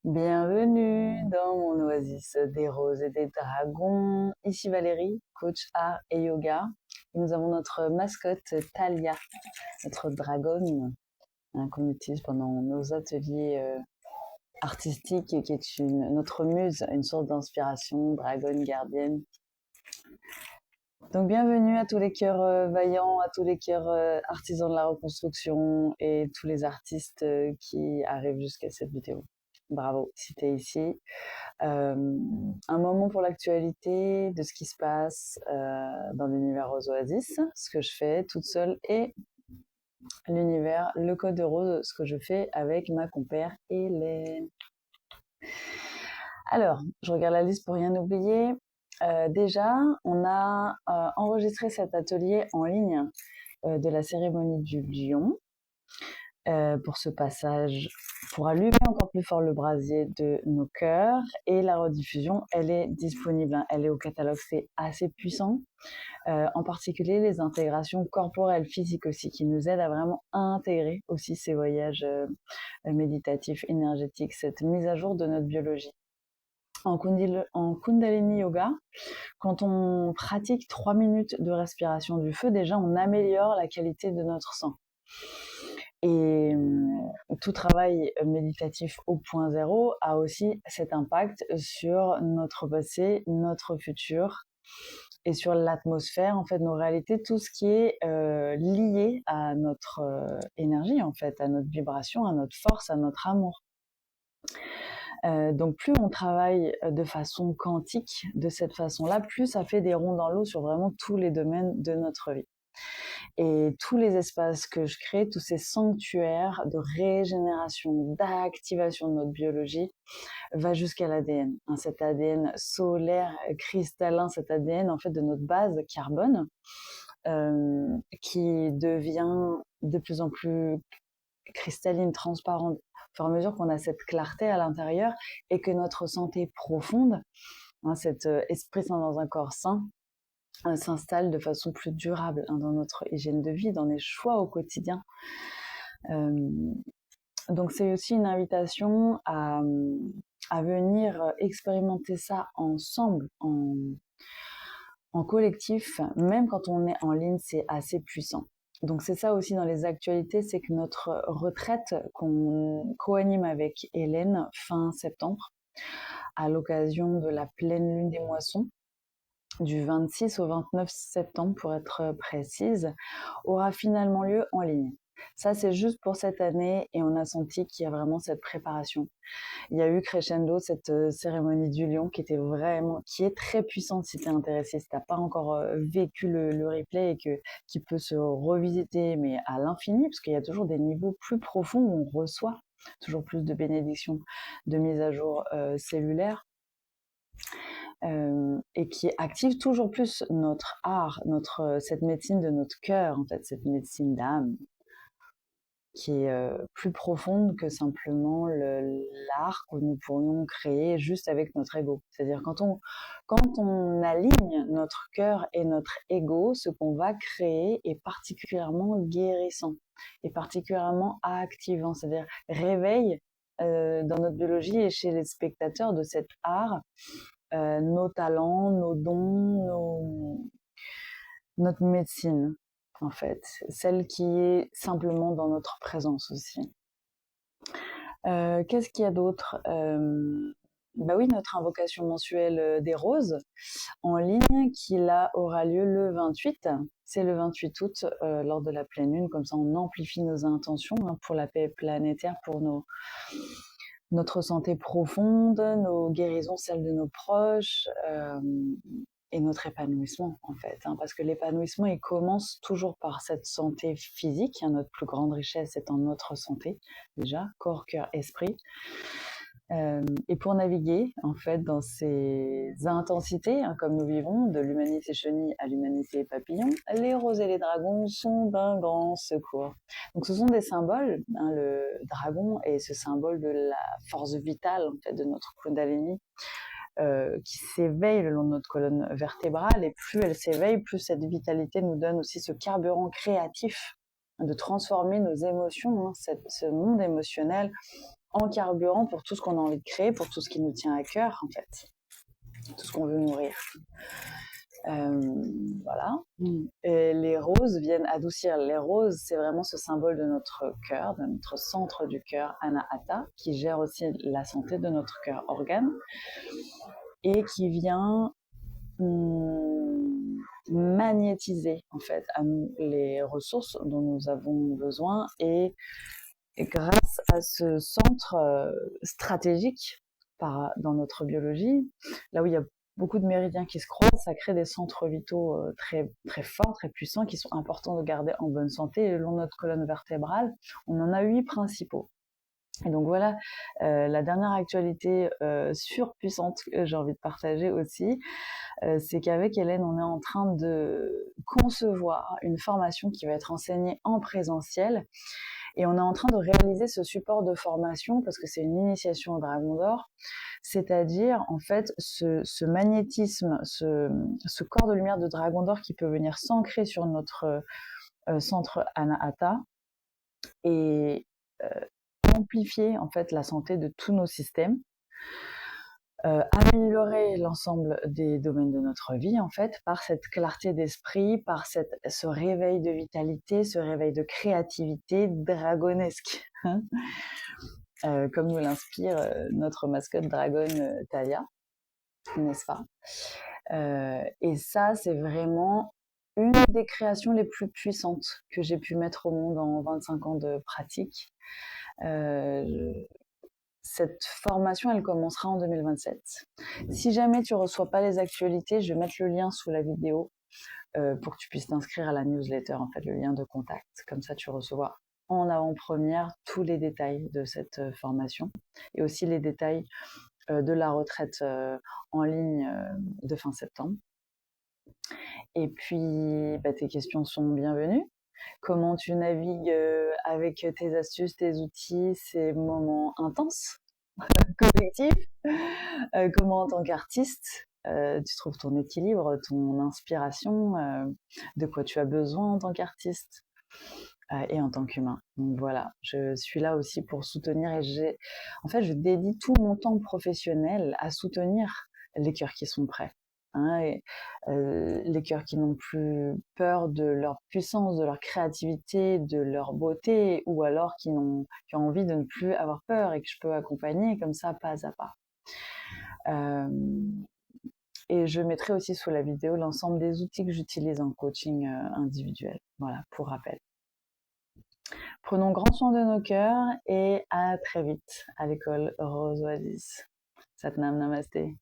Bienvenue dans mon oasis des roses et des dragons. Ici Valérie, coach art et yoga. Et nous avons notre mascotte Talia, notre dragonne, qu'on utilise pendant nos ateliers artistiques et qui est notre muse, une source d'inspiration, dragonne gardienne. Donc bienvenue à tous les cœurs vaillants, à tous les cœurs artisans de la reconstruction et tous les artistes qui arrivent jusqu'à cette vidéo. Bravo si t'es ici. Un moment pour l'actualité de ce qui se passe dans l'univers Rose Oasis, ce que je fais toute seule, et l'univers, le code de rose, ce que je fais avec ma compère Hélène. Alors, je regarde la liste pour rien oublier. Déjà, on a enregistré cet atelier en ligne de la cérémonie du lion pour ce passage, pour allumer encore plus fort le brasier de nos cœurs. Et la rediffusion, elle est disponible, elle est au catalogue, c'est assez puissant. En particulier les intégrations corporelles, physiques aussi, qui nous aident à vraiment intégrer aussi ces voyages méditatifs, énergétiques, cette mise à jour de notre biologie. En Kundalini Yoga, quand on pratique 3 minutes de respiration du feu, déjà on améliore la qualité de notre sang. Et tout travail méditatif au point zéro a aussi cet impact sur notre passé, notre futur et sur l'atmosphère, en fait, nos réalités, tout ce qui est lié à notre énergie, en fait, à notre vibration, à notre force, à notre amour. Donc plus on travaille de façon quantique, de cette façon-là, plus ça fait des ronds dans l'eau sur vraiment tous les domaines de notre vie. Et tous les espaces que je crée, tous ces sanctuaires de régénération, d'activation de notre biologie, va jusqu'à l'ADN. Cet ADN solaire, cristallin, cet ADN en fait de notre base carbone, qui devient de plus en plus cristalline, transparente, au fur et à mesure qu'on a cette clarté à l'intérieur et que notre santé profonde, cet esprit sain dans un corps sain, s'installe de façon plus durable dans notre hygiène de vie, dans les choix au quotidien. Donc c'est aussi une invitation à venir expérimenter ça ensemble, en collectif, même quand on est en ligne, c'est assez puissant. Donc c'est ça aussi dans les actualités, c'est que notre retraite qu'on co-anime avec Hélène fin septembre, à l'occasion de la pleine lune des moissons, du 26 au 29 septembre pour être précise, aura finalement lieu en ligne. Ça, c'est juste pour cette année et on a senti qu'il y a vraiment cette préparation. Il y a eu crescendo cette cérémonie du lion qui est très puissante si t'es intéressé, si t'as pas encore vécu le replay et qui peut se revisiter mais à l'infini parce qu'il y a toujours des niveaux plus profonds où on reçoit toujours plus de bénédictions, de mise à jour cellulaire. Et qui active toujours plus notre art, cette médecine de notre cœur, en fait, cette médecine d'âme, qui est plus profonde que simplement l'art que nous pourrions créer juste avec notre ego. C'est-à-dire quand on aligne notre cœur et notre ego, ce qu'on va créer est particulièrement guérissant, et particulièrement activant, c'est-à-dire réveille dans notre biologie et chez les spectateurs de cet art nos talents, nos dons, notre médecine, en fait, celle qui est simplement dans notre présence aussi. Qu'est-ce qu'il y a d'autre Bah oui, notre invocation mensuelle des roses en ligne qui là aura lieu le 28. C'est le 28 août lors de la pleine lune, comme ça on amplifie nos intentions pour la paix planétaire, pour notre santé profonde, nos guérisons, celles de nos proches, et notre épanouissement en fait. Parce que l'épanouissement, il commence toujours par cette santé physique. Notre plus grande richesse étant notre santé, déjà, corps, cœur, esprit. Et pour naviguer en fait dans ces intensités, comme nous vivons, de l'humanité chenille à l'humanité papillon, les roses et les dragons sont d'un grand secours. Donc ce sont des symboles, le dragon est ce symbole de la force vitale en fait de notre Kundalini, qui s'éveille le long de notre colonne vertébrale, et plus elle s'éveille, plus cette vitalité nous donne aussi ce carburant créatif de transformer nos émotions, hein, ce monde émotionnel, en carburant pour tout ce qu'on a envie de créer, pour tout ce qui nous tient à cœur, en fait, tout ce qu'on veut nourrir. Voilà. Et les roses viennent adoucir. Les roses, c'est vraiment ce symbole de notre cœur, de notre centre du cœur, Anahata, qui gère aussi la santé de notre cœur organe, et qui vient magnétiser en fait à nous les ressources dont nous avons besoin, et grâce à ce centre stratégique dans notre biologie, là où il y a beaucoup de méridiens qui se croisent, ça crée des centres vitaux très, très forts, très puissants, qui sont importants de garder en bonne santé. Et le long de notre colonne vertébrale, on en a 8 principaux. Et donc voilà, la dernière actualité surpuissante que j'ai envie de partager aussi, c'est qu'avec Hélène, on est en train de concevoir une formation qui va être enseignée en présentiel. Et on est en train de réaliser ce support de formation parce que c'est une initiation au Dragon d'Or, c'est-à-dire en fait ce magnétisme, ce corps de lumière de Dragon d'Or qui peut venir s'ancrer sur notre centre Anahata et amplifier en fait la santé de tous nos systèmes. Améliorer l'ensemble des domaines de notre vie en fait par cette clarté d'esprit, par ce réveil de vitalité, ce réveil de créativité dragonesque, hein, comme nous l'inspire notre mascotte dragonne Talia, n'est-ce pas? Et ça, c'est vraiment une des créations les plus puissantes que j'ai pu mettre au monde en 25 ans de pratique. Cette formation, elle commencera en 2027. Si jamais tu ne reçois pas les actualités, je vais mettre le lien sous la vidéo pour que tu puisses t'inscrire à la newsletter, en fait, le lien de contact. Comme ça, tu recevras en avant-première tous les détails de cette formation et aussi les détails de la retraite en ligne de fin septembre. Et puis, tes questions sont bienvenues. Comment tu navigues avec tes astuces, tes outils, ces moments intenses, collectifs, comment en tant qu'artiste, tu trouves ton équilibre, ton inspiration, de quoi tu as besoin en tant qu'artiste et en tant qu'humain. Donc voilà, je suis là aussi pour soutenir, et je dédie tout mon temps professionnel à soutenir les cœurs qui sont prêts. Hein, et les cœurs qui n'ont plus peur de leur puissance, de leur créativité, de leur beauté, ou alors qui ont envie de ne plus avoir peur et que je peux accompagner comme ça, pas à pas. Et je mettrai aussi sous la vidéo l'ensemble des outils que j'utilise en coaching individuel. Voilà, pour rappel. Prenons grand soin de nos cœurs et à très vite à l'école Rose Oasis. Satnam Namasté.